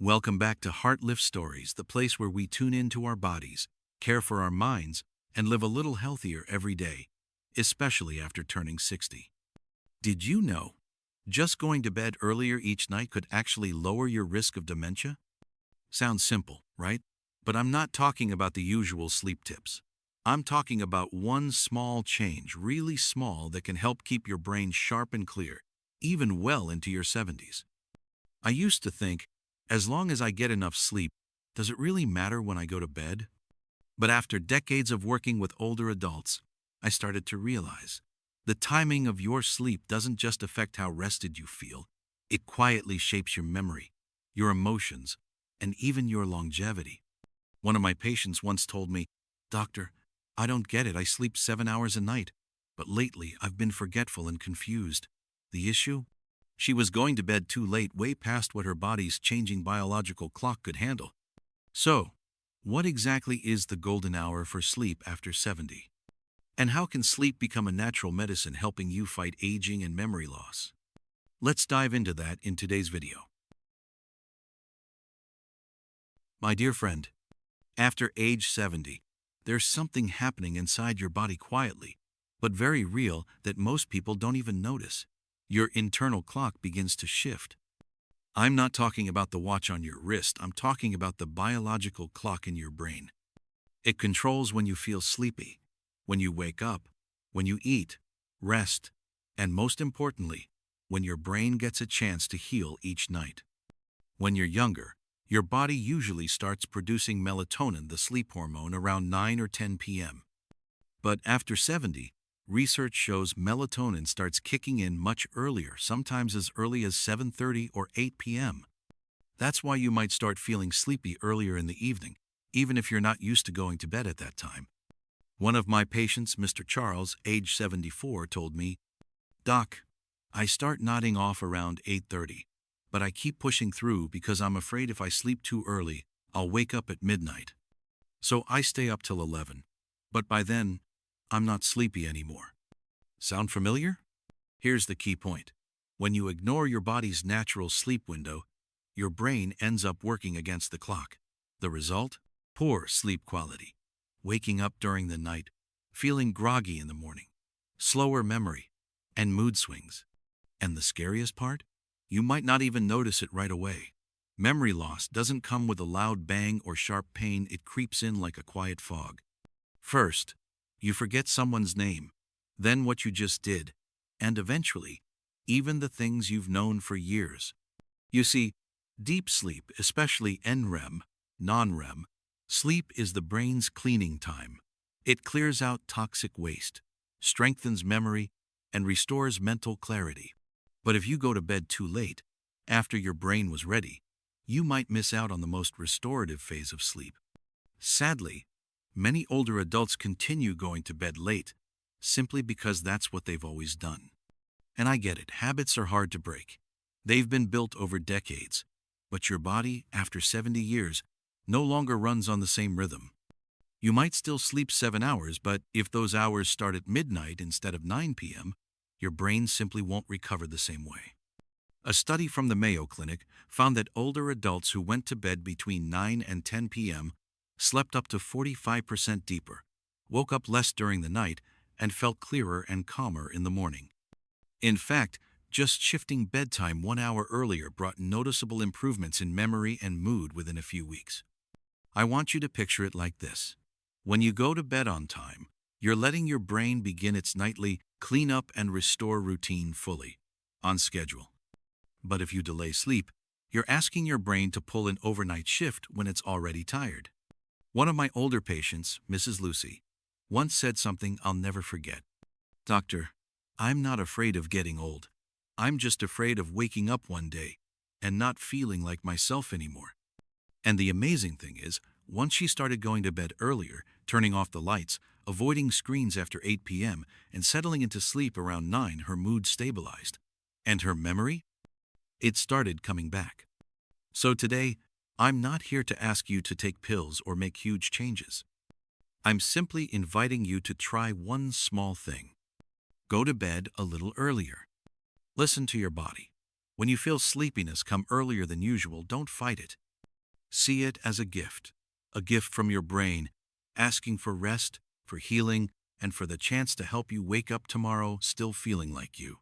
Welcome back to Heart Lift Stories, the place where we tune into our bodies, care for our minds, and live a little healthier every day, especially after turning 60. Did you know? Just going to bed earlier each night could actually lower your risk of dementia? Sounds simple, right? But I'm not talking about the usual sleep tips. I'm talking about one small change, really small, that can help keep your brain sharp and clear, even well into your 70s. I used to think, as long as I get enough sleep, does it really matter when I go to bed? But after decades of working with older adults, I started to realize the timing of your sleep doesn't just affect how rested you feel, it quietly shapes your memory, your emotions, and even your longevity. One of my patients once told me, "Doctor, I don't get it. I sleep 7 hours a night, but lately I've been forgetful and confused." The issue? She was going to bed too late, way past what her body's changing biological clock could handle. So, what exactly is the golden hour for sleep after 70? And how can sleep become a natural medicine helping you fight aging and memory loss? Let's dive into that in today's video. My dear friend, after age 70, there's something happening inside your body quietly, but very real, that most people don't even notice. Your internal clock begins to shift. I'm not talking about the watch on your wrist, I'm talking about the biological clock in your brain. It controls when you feel sleepy, when you wake up, when you eat, rest, and most importantly, when your brain gets a chance to heal each night. When you're younger, your body usually starts producing melatonin, the sleep hormone, around 9 or 10 p.m. But after 70, research shows melatonin starts kicking in much earlier, sometimes as early as 7:30 or 8 p.m. That's why you might start feeling sleepy earlier in the evening, even if you're not used to going to bed at that time. One of my patients, Mr. Charles, age 74, told me, "Doc, I start nodding off around 8:30, but I keep pushing through because I'm afraid if I sleep too early, I'll wake up at midnight. So I stay up till 11. But by then, I'm not sleepy anymore." Sound familiar? Here's the key point. When you ignore your body's natural sleep window, your brain ends up working against the clock. The result? Poor sleep quality. Waking up during the night, feeling groggy in the morning, slower memory, and mood swings. And the scariest part? You might not even notice it right away. Memory loss doesn't come with a loud bang or sharp pain, it creeps in like a quiet fog. First, you forget someone's name, then what you just did, and eventually, even the things you've known for years. You see, deep sleep, especially NREM, non-REM, sleep is the brain's cleaning time. It clears out toxic waste, strengthens memory, and restores mental clarity. But if you go to bed too late, after your brain was ready, you might miss out on the most restorative phase of sleep. Sadly, many older adults continue going to bed late, simply because that's what they've always done. And I get it, habits are hard to break. They've been built over decades, but your body, after 70 years, no longer runs on the same rhythm. You might still sleep 7 hours, but if those hours start at midnight instead of 9 p.m., your brain simply won't recover the same way. A study from the Mayo Clinic found that older adults who went to bed between 9 and 10 p.m. slept up to 45% deeper, woke up less during the night, and felt clearer and calmer in the morning. In fact, just shifting bedtime 1 hour earlier brought noticeable improvements in memory and mood within a few weeks. I want you to picture it like this. When you go to bed on time, you're letting your brain begin its nightly clean up and restore routine fully, on schedule. But if you delay sleep, you're asking your brain to pull an overnight shift when it's already tired. One of my older patients, Mrs. Lucy, once said something I'll never forget. "Doctor, I'm not afraid of getting old. I'm just afraid of waking up one day and not feeling like myself anymore." And the amazing thing is, once she started going to bed earlier, turning off the lights, avoiding screens after 8 p.m., and settling into sleep around 9, her mood stabilized. And her memory? It started coming back. So today, I'm not here to ask you to take pills or make huge changes. I'm simply inviting you to try one small thing. Go to bed a little earlier. Listen to your body. When you feel sleepiness come earlier than usual, don't fight it. See it as a gift from your brain, asking for rest, for healing, and for the chance to help you wake up tomorrow still feeling like you.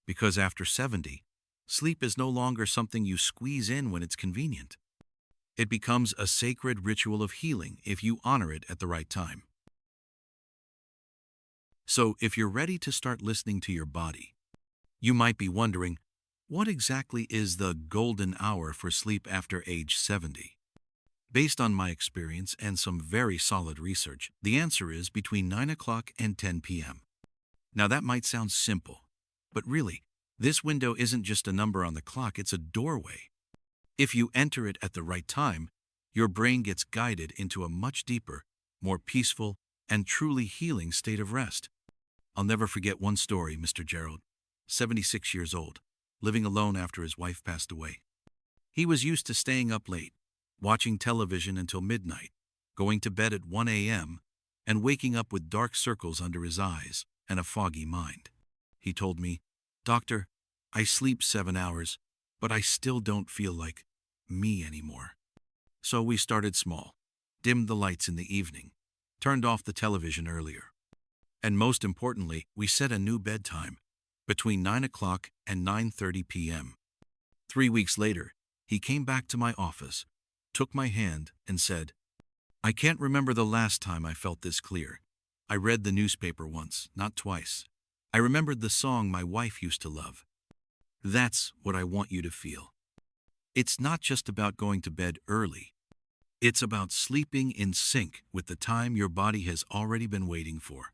Because after 70, sleep is no longer something you squeeze in when it's convenient. It becomes a sacred ritual of healing if you honor it at the right time. So, if you're ready to start listening to your body, you might be wondering, what exactly is the golden hour for sleep after age 70? Based on my experience and some very solid research, the answer is between 9 o'clock and 10 p.m. Now that might sound simple, but really, this window isn't just a number on the clock, it's a doorway. If you enter it at the right time, your brain gets guided into a much deeper, more peaceful, and truly healing state of rest. I'll never forget one story, Mr. Gerald, 76 years old, living alone after his wife passed away. He was used to staying up late, watching television until midnight, going to bed at 1 a.m., and waking up with dark circles under his eyes and a foggy mind. He told me, "Doctor, I sleep 7 hours, but I still don't feel like me anymore." So we started small, dimmed the lights in the evening, turned off the television earlier. And most importantly, we set a new bedtime, between 9 o'clock and 9:30 p.m. 3 weeks later, he came back to my office, took my hand, and said, "I can't remember the last time I felt this clear. I read the newspaper once, not twice. I remembered the song my wife used to love." That's what I want you to feel. It's not just about going to bed early. It's about sleeping in sync with the time your body has already been waiting for.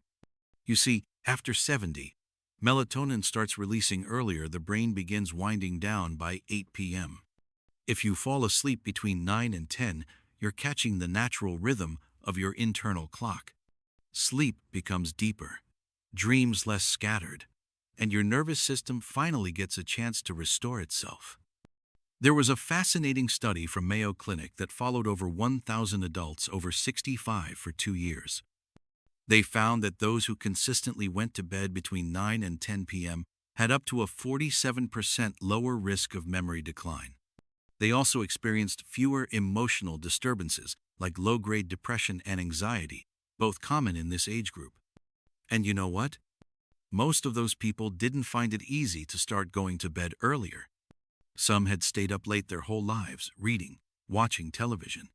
You see, after 70, melatonin starts releasing earlier. The brain begins winding down by 8 p.m. If you fall asleep between 9 and 10, you're catching the natural rhythm of your internal clock. Sleep becomes deeper, dreams less scattered, and your nervous system finally gets a chance to restore itself. There was a fascinating study from Mayo Clinic that followed over 1,000 adults over 65 for 2 years. They found that those who consistently went to bed between 9 and 10 p.m. had up to a 47% lower risk of memory decline. They also experienced fewer emotional disturbances like low-grade depression and anxiety, both common in this age group. And you know what? Most of those people didn't find it easy to start going to bed earlier. Some had stayed up late their whole lives, reading, watching television.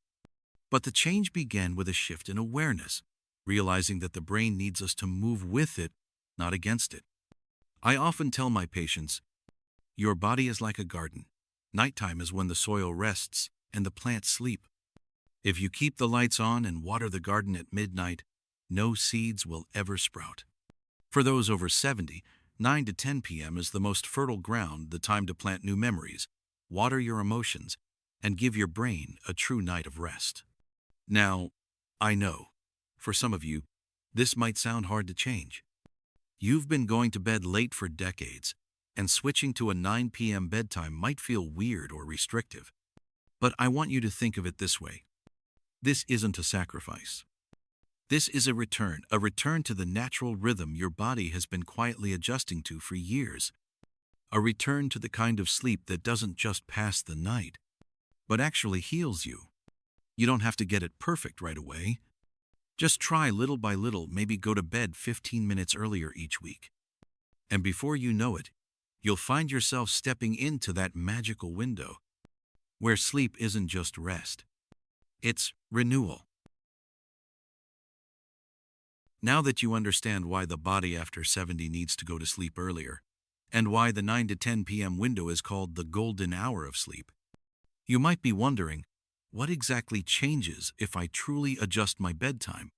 But the change began with a shift in awareness, realizing that the brain needs us to move with it, not against it. I often tell my patients, your body is like a garden. Nighttime is when the soil rests and the plants sleep. If you keep the lights on and water the garden at midnight, no seeds will ever sprout. For those over 70, 9 to 10 p.m. is the most fertile ground, the time to plant new memories, water your emotions, and give your brain a true night of rest. Now, I know, for some of you, this might sound hard to change. You've been going to bed late for decades, and switching to a 9 p.m. bedtime might feel weird or restrictive. But I want you to think of it this way. This isn't a sacrifice. This is a return to the natural rhythm your body has been quietly adjusting to for years. A return to the kind of sleep that doesn't just pass the night, but actually heals you. You don't have to get it perfect right away. Just try little by little, maybe go to bed 15 minutes earlier each week. And before you know it, you'll find yourself stepping into that magical window where sleep isn't just rest. It's renewal. Now that you understand why the body after 70 needs to go to sleep earlier, and why the 9 to 10 p.m. window is called the golden hour of sleep, you might be wondering, what exactly changes if I truly adjust my bedtime?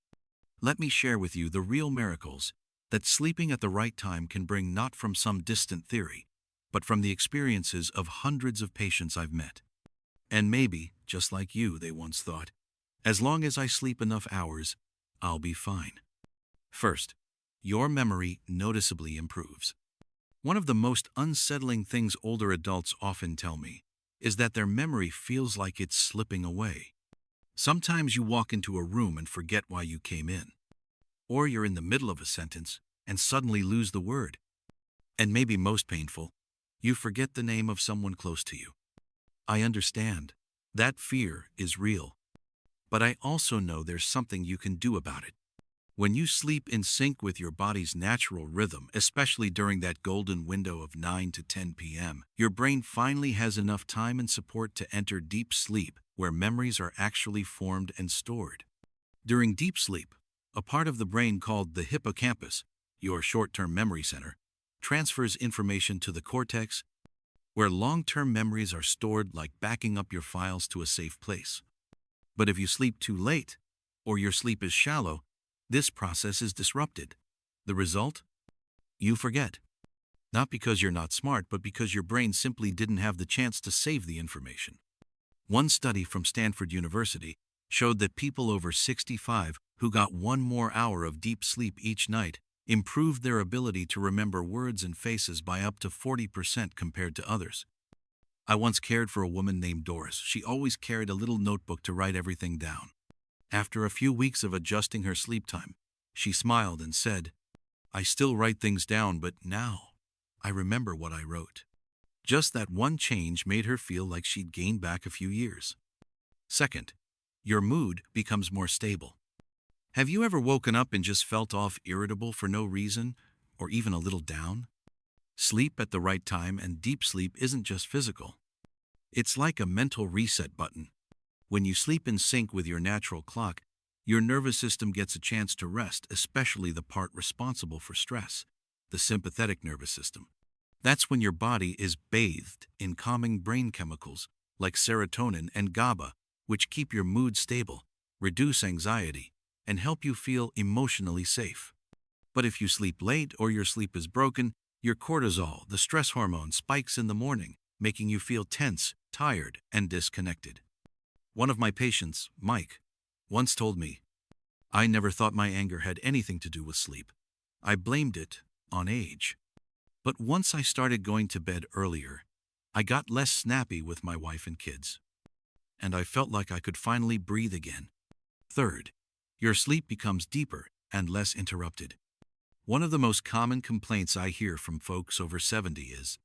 Let me share with you the real miracles that sleeping at the right time can bring, not from some distant theory, but from the experiences of hundreds of patients I've met. And maybe, just like you, they once thought, as long as I sleep enough hours, I'll be fine. First, your memory noticeably improves. One of the most unsettling things older adults often tell me is that their memory feels like it's slipping away. Sometimes you walk into a room and forget why you came in. Or you're in the middle of a sentence and suddenly lose the word. And maybe most painful, you forget the name of someone close to you. I understand. That fear is real. But I also know there's something you can do about it. When you sleep in sync with your body's natural rhythm, especially during that golden window of 9 to 10 p.m., your brain finally has enough time and support to enter deep sleep, where memories are actually formed and stored. During deep sleep, a part of the brain called the hippocampus, your short-term memory center, transfers information to the cortex, where long-term memories are stored, like backing up your files to a safe place. But if you sleep too late, or your sleep is shallow, this process is disrupted. The result? You forget. Not because you're not smart, but because your brain simply didn't have the chance to save the information. One study from Stanford University showed that people over 65 who got 1 more hour of deep sleep each night improved their ability to remember words and faces by up to 40% compared to others. I once cared for a woman named Doris. She always carried a little notebook to write everything down. After a few weeks of adjusting her sleep time, she smiled and said, "I still write things down, but now I remember what I wrote." Just that one change made her feel like she'd gained back a few years. Second, your mood becomes more stable. Have you ever woken up and just felt off, irritable for no reason, or even a little down? Sleep at the right time and deep sleep isn't just physical. It's like a mental reset button. When you sleep in sync with your natural clock, your nervous system gets a chance to rest, especially the part responsible for stress, the sympathetic nervous system. That's when your body is bathed in calming brain chemicals like serotonin and GABA, which keep your mood stable, reduce anxiety, and help you feel emotionally safe. But if you sleep late or your sleep is broken, your cortisol, the stress hormone, spikes in the morning, making you feel tense, tired, and disconnected. One of my patients, Mike, once told me, "I never thought my anger had anything to do with sleep. I blamed it on age. But once I started going to bed earlier, I got less snappy with my wife and kids. And I felt like I could finally breathe again." Third, your sleep becomes deeper and less interrupted. One of the most common complaints I hear from folks over 70 is,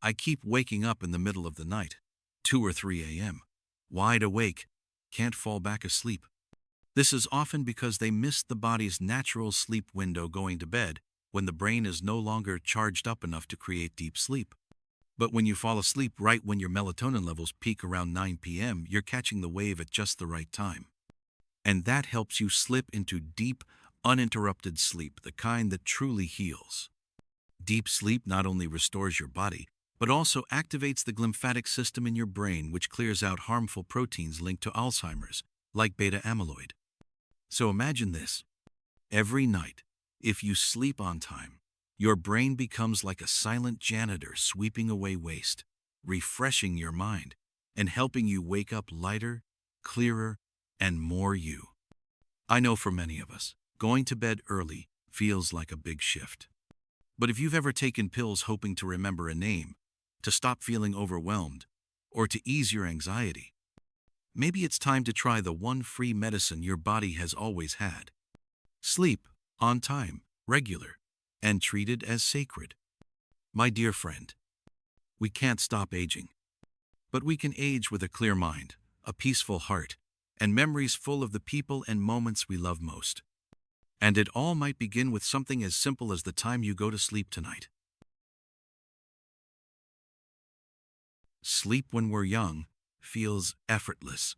"I keep waking up in the middle of the night, 2 or 3 a.m., wide awake, can't fall back asleep." This is often because they miss the body's natural sleep window, going to bed when the brain is no longer charged up enough to create deep sleep. But when you fall asleep right when your melatonin levels peak around 9 p.m., you're catching the wave at just the right time. And that helps you slip into deep, uninterrupted sleep, the kind that truly heals. Deep sleep not only restores your body, but also activates the glymphatic system in your brain, which clears out harmful proteins linked to Alzheimer's, like beta amyloid. So imagine this. Every night, if you sleep on time, your brain becomes like a silent janitor, sweeping away waste, refreshing your mind, and helping you wake up lighter, clearer, and more you. I know for many of us, going to bed early feels like a big shift. But if you've ever taken pills hoping to remember a name, to stop feeling overwhelmed, or to ease your anxiety, maybe it's time to try the one free medicine your body has always had. Sleep on time, regular, and treated as sacred. My dear friend, we can't stop aging, but we can age with a clear mind, a peaceful heart, and memories full of the people and moments we love most. And it all might begin with something as simple as the time you go to sleep tonight. Sleep when we're young feels effortless.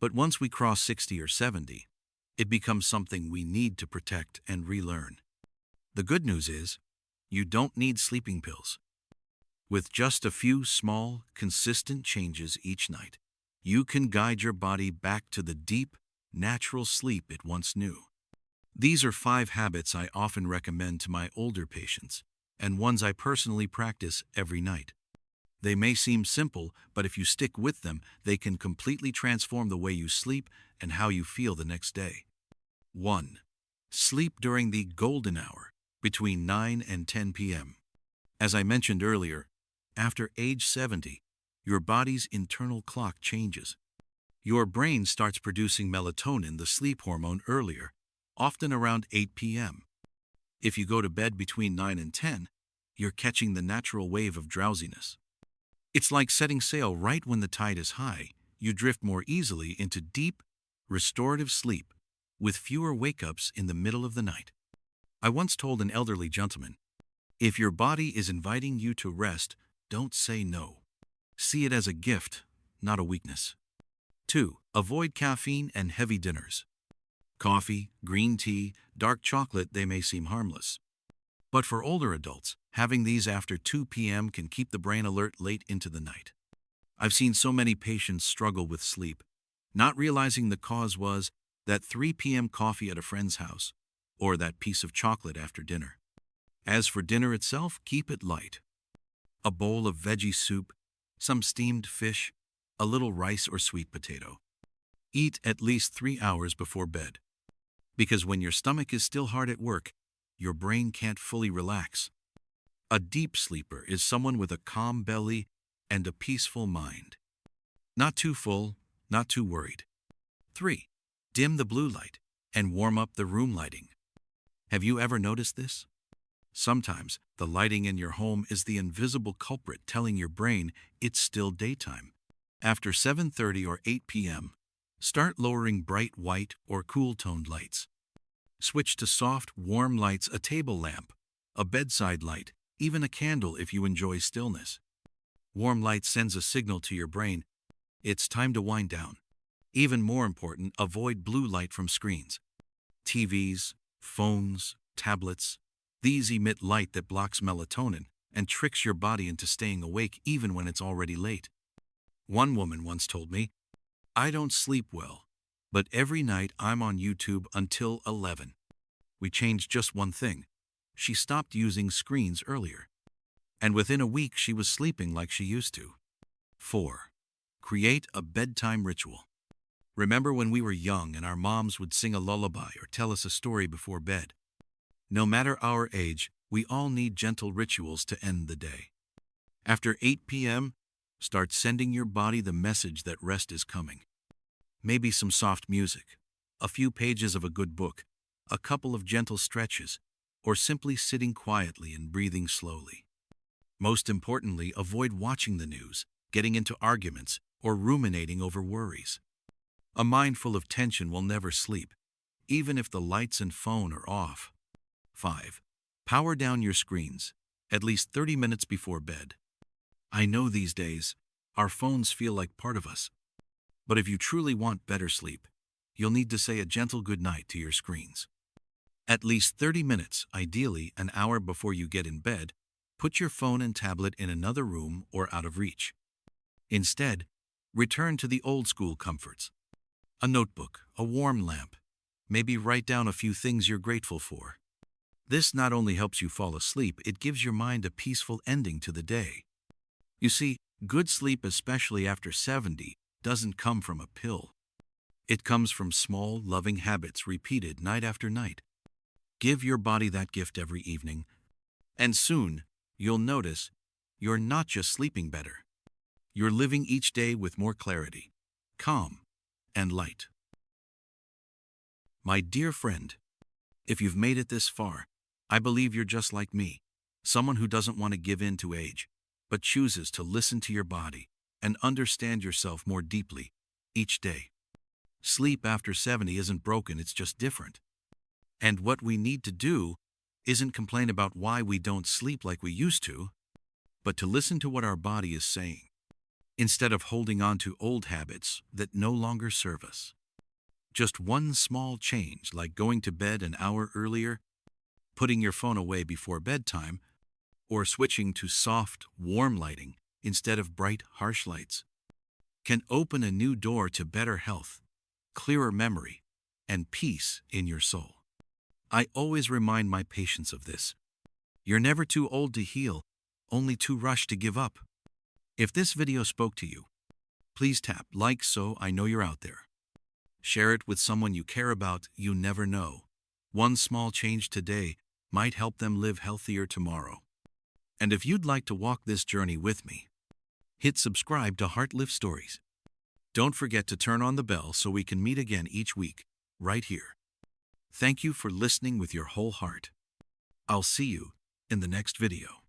But once we cross 60 or 70, it becomes something we need to protect and relearn. The good news is, you don't need sleeping pills. With just a few small, consistent changes each night, you can guide your body back to the deep, natural sleep it once knew. These are 5 habits I often recommend to my older patients, and ones I personally practice every night. They may seem simple, but if you stick with them, they can completely transform the way you sleep and how you feel the next day. 1. Sleep during the golden hour, between 9 and 10 p.m. As I mentioned earlier, after age 70, your body's internal clock changes. Your brain starts producing melatonin, the sleep hormone, earlier, often around 8 p.m. If you go to bed between 9 and 10, you're catching the natural wave of drowsiness. It's like setting sail right when the tide is high, you drift more easily into deep, restorative sleep with fewer wake-ups in the middle of the night. I once told an elderly gentleman, if your body is inviting you to rest, don't say no. See it as a gift, not a weakness. 2. Avoid caffeine and heavy dinners. Coffee, green tea, dark chocolate, they may seem harmless. But for older adults, having these after 2 p.m. can keep the brain alert late into the night. I've seen so many patients struggle with sleep, not realizing the cause was that 3 p.m. coffee at a friend's house, or that piece of chocolate after dinner. As for dinner itself, keep it light. A bowl of veggie soup, some steamed fish, a little rice or sweet potato. Eat at least 3 hours before bed. Because when your stomach is still hard at work, your brain can't fully relax. A deep sleeper is someone with a calm belly and a peaceful mind. Not too full, not too worried. 3. Dim the blue light and warm up the room lighting. Have you ever noticed this? Sometimes the lighting in your home is the invisible culprit telling your brain it's still daytime. After 7:30 or 8 p.m., start lowering bright white or cool-toned lights. Switch to soft, warm lights, a table lamp, a bedside light, even a candle if you enjoy stillness. Warm light sends a signal to your brain, it's time to wind down. Even more important, avoid blue light from screens. TVs, phones, tablets, these emit light that blocks melatonin and tricks your body into staying awake even when it's already late. One woman once told me, I don't sleep well, but every night I'm on YouTube until 11. We changed just one thing. She stopped using screens earlier. And within a week she was sleeping like she used to. 4. Create a bedtime ritual. Remember when we were young and our moms would sing a lullaby or tell us a story before bed? No matter our age, we all need gentle rituals to end the day. After 8 p.m., start sending your body the message that rest is coming. Maybe some soft music, a few pages of a good book, a couple of gentle stretches, or simply sitting quietly and breathing slowly. Most importantly, avoid watching the news, getting into arguments, or ruminating over worries. A mind full of tension will never sleep, even if the lights and phone are off. 5. Power down your screens, at least 30 minutes before bed. I know these days, our phones feel like part of us. But if you truly want better sleep, you'll need to say a gentle goodnight to your screens. At least 30 minutes, ideally an hour before you get in bed, put your phone and tablet in another room or out of reach. Instead, return to the old school comforts. A notebook, a warm lamp, maybe write down a few things you're grateful for. This not only helps you fall asleep, it gives your mind a peaceful ending to the day. You see, good sleep, especially after 70, doesn't come from a pill. It comes from small, loving habits repeated night after night. Give your body that gift every evening, and soon you'll notice you're not just sleeping better. You're living each day with more clarity, calm, and light. My dear friend, if you've made it this far, I believe you're just like me, someone who doesn't want to give in to age, but chooses to listen to your body and understand yourself more deeply each day. Sleep after 70 isn't broken, it's just different. And what we need to do isn't complain about why we don't sleep like we used to, but to listen to what our body is saying, instead of holding on to old habits that no longer serve us. Just one small change, like going to bed an hour earlier, putting your phone away before bedtime, or switching to soft, warm lighting instead of bright, harsh lights, can open a new door to better health, clearer memory, and peace in your soul. I always remind my patients of this. You're never too old to heal, only too rushed to give up. If this video spoke to you, please tap like so I know you're out there. Share it with someone you care about. You never know. One small change today might help them live healthier tomorrow. And if you'd like to walk this journey with me, hit subscribe to Heart Lift Stories. Don't forget to turn on the bell so we can meet again each week, right here. Thank you for listening with your whole heart. I'll see you in the next video.